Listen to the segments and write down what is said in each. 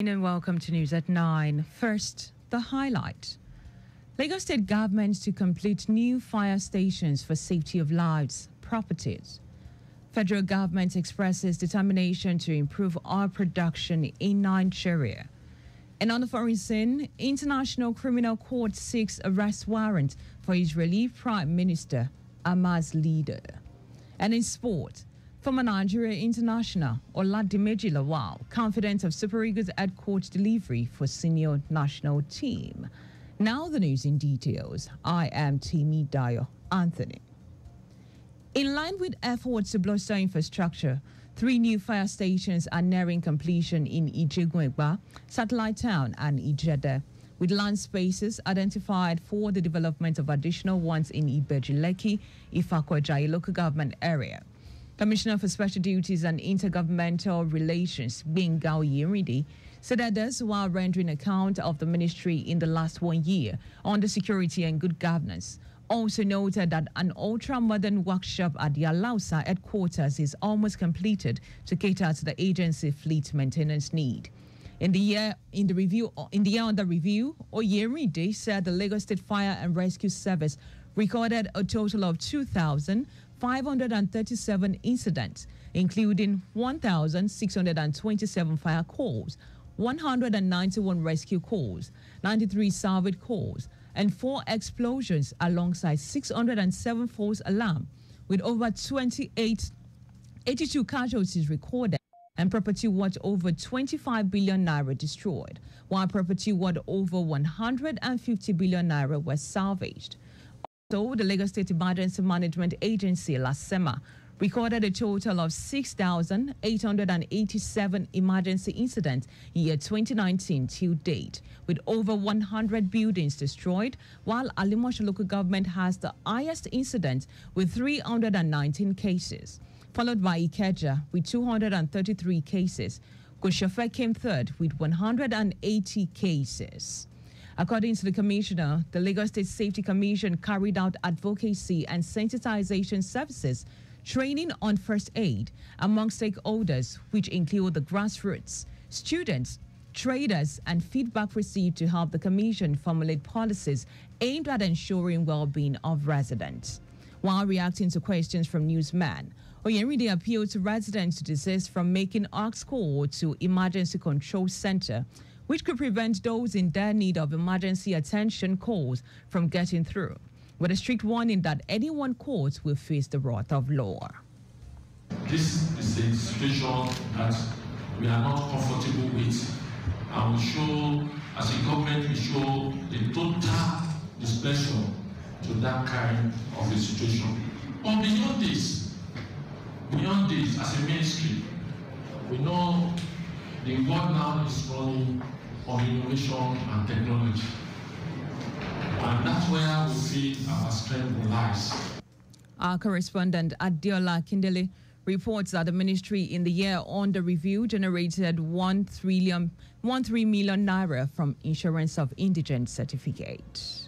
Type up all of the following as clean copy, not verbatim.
And welcome to News at 9. First, the highlight. Lagos State government to complete new fire stations for safety of lives, properties. Federal government expresses determination to improve oil production in Nigeria. And on the foreign scene, International Criminal Court seeks arrest warrant for Israeli Prime Minister Hamas leader. And in sport, former Nigeria international Oladimeji Lawal, confident of Super Eagles head coach delivery for senior national team. Now the news in details. I am Timi Dayo Anthony. In line with efforts to bolster infrastructure, 3 new fire stations are nearing completion in Ijegunegba, Satellite Town, and Ijede, with land spaces identified for the development of additional ones in Ibeji-Lekki, Ifakwajayi local government area. Commissioner for Special Duties and Intergovernmental Relations, Gbenga Oyerinde, said that this while rendering account of the ministry in the last 1 year on the security and good governance. Also noted that an ultra-modern workshop at the Alausa headquarters is almost completed to cater to the agency fleet maintenance need. In the year under review, Oyerinde said the Lagos State Fire and Rescue Service recorded a total of 2,537 incidents, including 1,627 fire calls, 191 rescue calls, 93 salvage calls, and 4 explosions alongside 607 false alarms, with over 82 casualties recorded and property worth over 25 billion naira destroyed, while property worth over 150 billion naira was salvaged. Also, the Lagos State Emergency Management Agency, LASEMA, recorded a total of 6,887 emergency incidents in year 2019 till date, with over 100 buildings destroyed, while Alimosho local government has the highest incident with 319 cases, followed by Ikeja with 233 cases. Koshofe came third with 180 cases. According to the commissioner, the Lagos State Safety Commission carried out advocacy and sensitization services, training on first aid among stakeholders, which include the grassroots, students, traders, and feedback received to help the commission formulate policies aimed at ensuring well-being of residents. While reacting to questions from newsmen, Oyerinde appealed to residents to desist from making ask call to Emergency Control Center, which could prevent those in dire need of emergency attention calls from getting through, with a strict warning that anyone caught will face the wrath of law. This is a situation that we are not comfortable with, and we show, as a government, we show the total displeasure to that kind of a situation. But beyond this, as a ministry, we know the world now is running on innovation and technology. And that's where we feel our strength lies. Our correspondent Adiola Kindele reports that the ministry in the year under review generated 13 million naira from insurance of indigent certificate.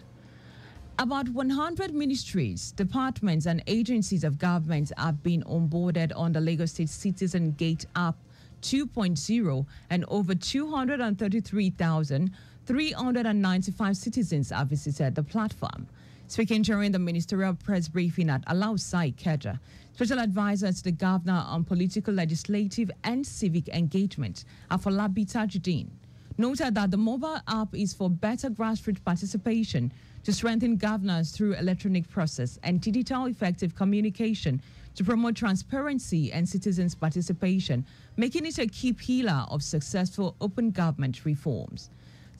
About 100 ministries, departments, and agencies of government have been onboarded on the Lagos State Citizen Gate app 2.0, and over 233,395 citizens have visited the platform. Speaking during the ministerial press briefing at Alausa Ikeja, Special Advisor to the Governor on Political, Legislative, and Civic Engagement, Afolabi Tajuddin, noted that the mobile app is for better grassroots participation to strengthen governance through electronic process and digital effective communication to promote transparency and citizens' participation, making it a key pillar of successful open government reforms.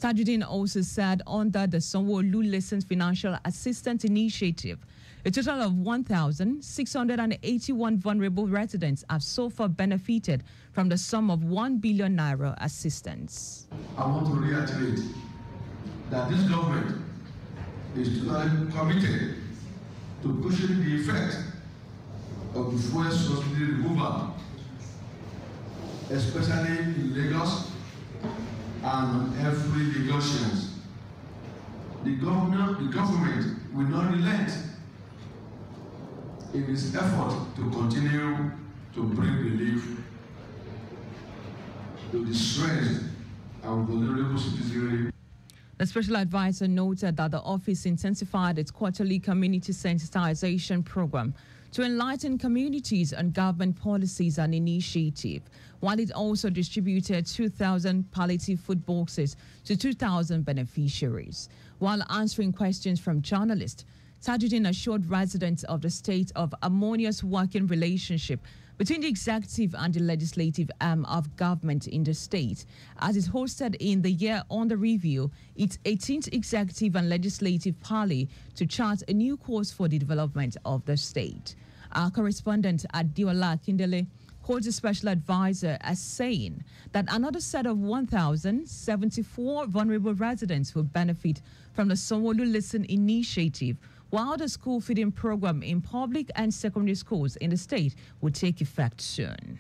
Tajuddin also said under the Sanwo-Olu Listens Financial Assistance Initiative, a total of 1,681 vulnerable residents have so far benefited from the sum of 1 billion naira assistance. I want to reiterate that this government is totally committed to pushing the effect of the fuel subsidy removal, especially in Lagos and every Lagosians. The government will not relent in its effort to continue to bring relief to the stressed our vulnerable citizenry. The special advisor noted that the office intensified its quarterly community sensitization program to enlighten communities on government policies and initiatives, while it also distributed 2,000 palliative food boxes to 2,000 beneficiaries. While answering questions from journalists, Tajuddin assured residents of the state of harmonious working relationship between the executive and the legislative arm of government in the state, as it hosted in the year under review its 18th executive and legislative parley to chart a new course for the development of the state. Our correspondent Adiola Kindele quotes a special advisor as saying that another set of 1,074 vulnerable residents will benefit from the Sanwo-Olu Listen initiative, while the school feeding program in public and secondary schools in the state will take effect soon.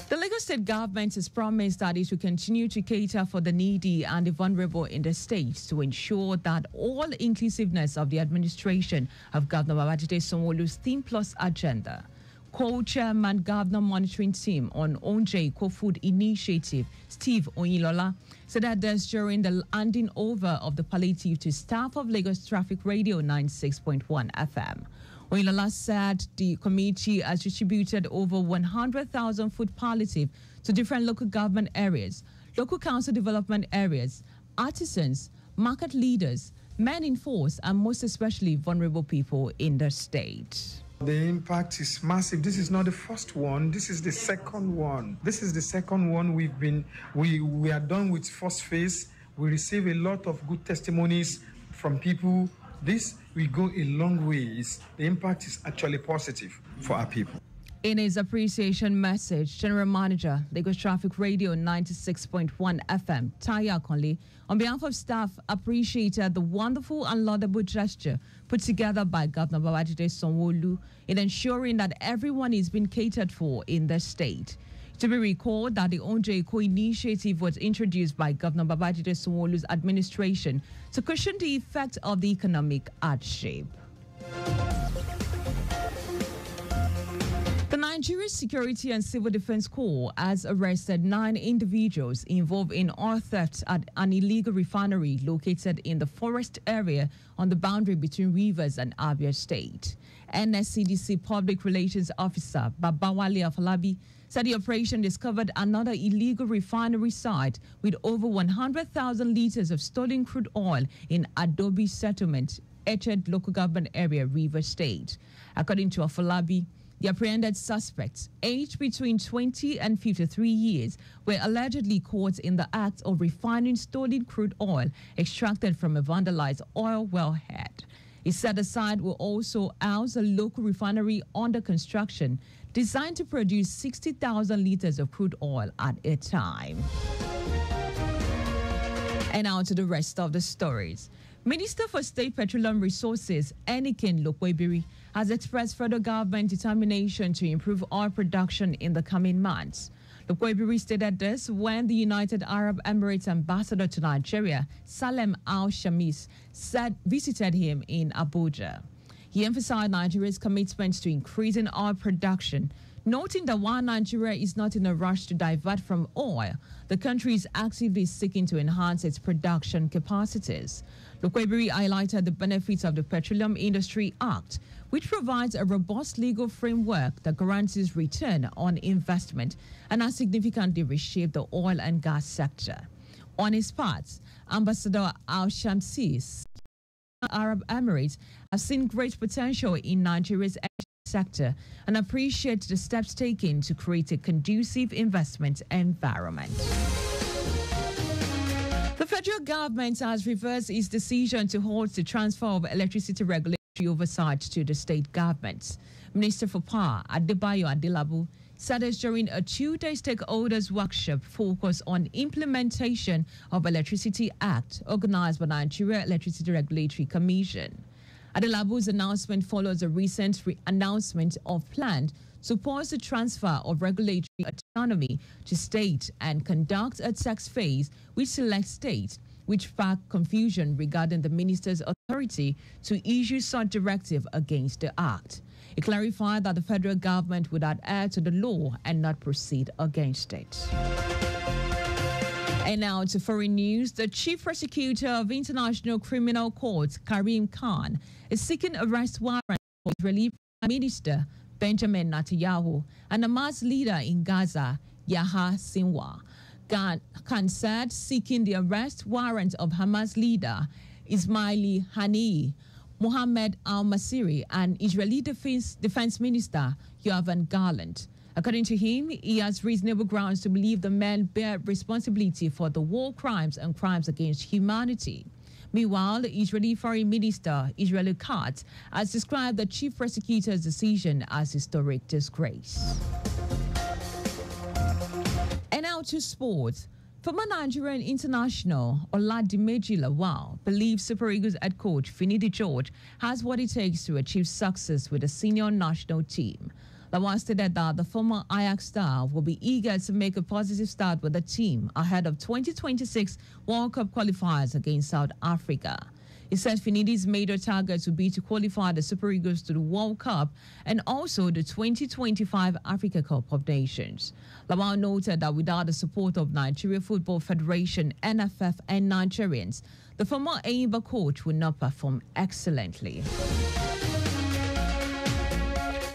The Lagos State government has promised that it will continue to cater for the needy and the vulnerable in the state to ensure that all inclusiveness of the administration of Governor Babajide Sanwo-Olu's Theme Plus agenda. Co-chairman Governor Monitoring Team on Onje Co-Food Initiative, Steve Oyilola, said that this during the handing over of the palliative to staff of Lagos Traffic Radio 96.1 FM. Oyilola said the committee has distributed over 100,000 food palliative to different local government areas, local council development areas, artisans, market leaders, men in force, and most especially vulnerable people in the state. The impact is massive. This is not the first one. This is the second one. This is the second one we are done with first phase. We receive a lot of good testimonies from people. This will go a long ways. The impact is actually positive for our people. In his appreciation message, General Manager, Lagos Traffic Radio 96.1 FM, Tayo Akonle, on behalf of staff, appreciated the wonderful and laudable gesture put together by Governor Babajide Sanwo-Olu in ensuring that everyone is being catered for in the state. To be recalled that the Onje Eco initiative was introduced by Governor Babajide Sanwo-Olu's administration to cushion the effect of the economic hardship. The Nigeria Security and Civil Defense Corps has arrested 9 individuals involved in oil theft at an illegal refinery located in the forest area on the boundary between Rivers and Abia State. NSCDC Public Relations Officer Babawale Afolabi said the operation discovered another illegal refinery site with over 100,000 liters of stolen crude oil in Adobe Settlement, Eched Local Government Area, Rivers State. According to Afolabi, the apprehended suspects, aged between 20 and 53 years, were allegedly caught in the act of refining stolen crude oil extracted from a vandalized oil wellhead. He said the site will also house a local refinery under construction designed to produce 60,000 liters of crude oil at a time. And now to the rest of the stories. Minister for State Petroleum Resources, Enikin Lokwebiri, has expressed federal government determination to improve oil production in the coming months. Lokwebiri stated this when the United Arab Emirates ambassador to Nigeria, Salem Al-Shamis, visited him in Abuja. He emphasized Nigeria's commitment to increasing oil production, noting that while Nigeria is not in a rush to divert from oil, the country is actively seeking to enhance its production capacities. Lokwebiri highlighted the benefits of the Petroleum Industry Act, which provides a robust legal framework that guarantees return on investment and has significantly reshaped the oil and gas sector. On his part, Ambassador Al-Shamsi, Arab Emirates, have seen great potential in Nigeria's energy sector and appreciate the steps taken to create a conducive investment environment. The federal government has reversed its decision to halt the transfer of electricity regulatory oversight to the state governments. Minister for Power, Dayo said this during a 2-day stakeholders workshop focused on implementation of Electricity Act organized by Nigeria Electricity Regulatory Commission. Adelabu's announcement follows a recent announcement of plans to pause the transfer of regulatory autonomy to state and conduct a tax phase with select states, which sparked confusion regarding the minister's authority to issue such directive against the act. He clarified that the federal government would adhere to the law and not proceed against it. And now to foreign news. The chief prosecutor of International Criminal Court, Karim Khan, is seeking arrest warrant for Israeli Prime Minister Benjamin Netanyahu and Hamas leader in Gaza, Yahya Sinwar. Khan said seeking the arrest warrant of Hamas leader Ismaili Haniyeh, Mohammed al-Masiri, and Israeli Defense Minister Yoav Gallant. According to him, he has reasonable grounds to believe the men bear responsibility for the war crimes and crimes against humanity. Meanwhile, the Israeli Foreign Minister, Israel Katz, has described the chief prosecutor's decision as historic disgrace. And now to sports. Former Nigerian international Oladimeji Lawal believes Super Eagles head coach Finidi George has what it takes to achieve success with the senior national team. Lawal stated that the former Ajax star will be eager to make a positive start with the team ahead of 2026 World Cup qualifiers against South Africa. He said Finidi's major targets would be to qualify the Super Eagles to the World Cup and also the 2025 Africa Cup of Nations. Lawal noted that without the support of Nigeria Football Federation, NFF, and Nigerians, the former Enyimba coach would not perform excellently.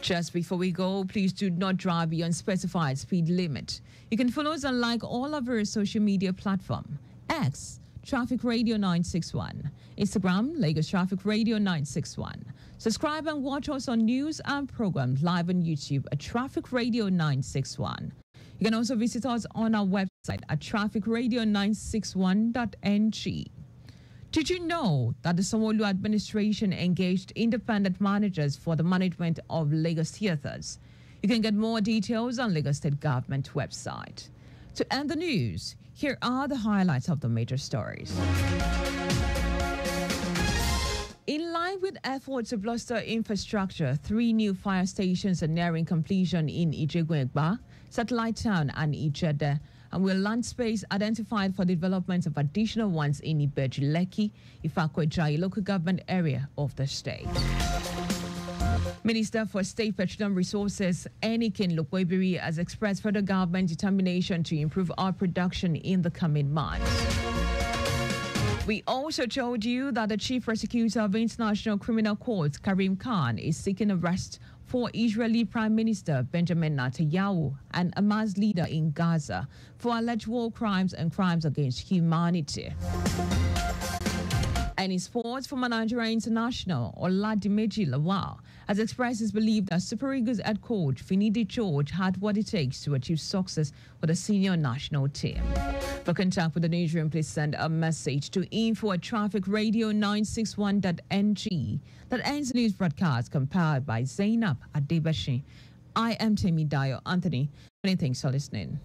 Just before we go, please do not drive beyond specified speed limit. You can follow us on like all of our social media platforms. X, Traffic Radio 961. Instagram, Lagos Traffic Radio 961. Subscribe and watch us on news and programs live on YouTube at Traffic Radio 961. You can also visit us on our website at trafficradio961.ng. Did you know that the Sanwo-Olu administration engaged independent managers for the management of Lagos theatres? You can get more details on Lagos State Government website. To end the news, here are the highlights of the major stories. In line with efforts to bolster infrastructure, 3 new fire stations are nearing completion in Ijegwegba, Satellite Town, and Ijede, and will land space identified for the development of additional ones in Ibeji-Lekki, Ifakwe-Jai local government area of the state. Minister for State Petroleum Resources, Enikin Lukwebiri, has expressed federal government determination to improve oil production in the coming months. We also told you that the chief prosecutor of International Criminal Court, Karim Khan, is seeking arrest for Israeli Prime Minister Benjamin Netanyahu and Hamas leader in Gaza for alleged war crimes and crimes against humanity. And in sports, former Nigerian international Oladimeji Lawal has expressed his belief that Super Eagles head coach Finidi George had what it takes to achieve success with the senior national team. For contact with the newsroom, please send a message to info@trafficradio961.ng. That ends the news broadcast compiled by Zainab Adebashi. I am Dayo Anthony. Many thanks for listening.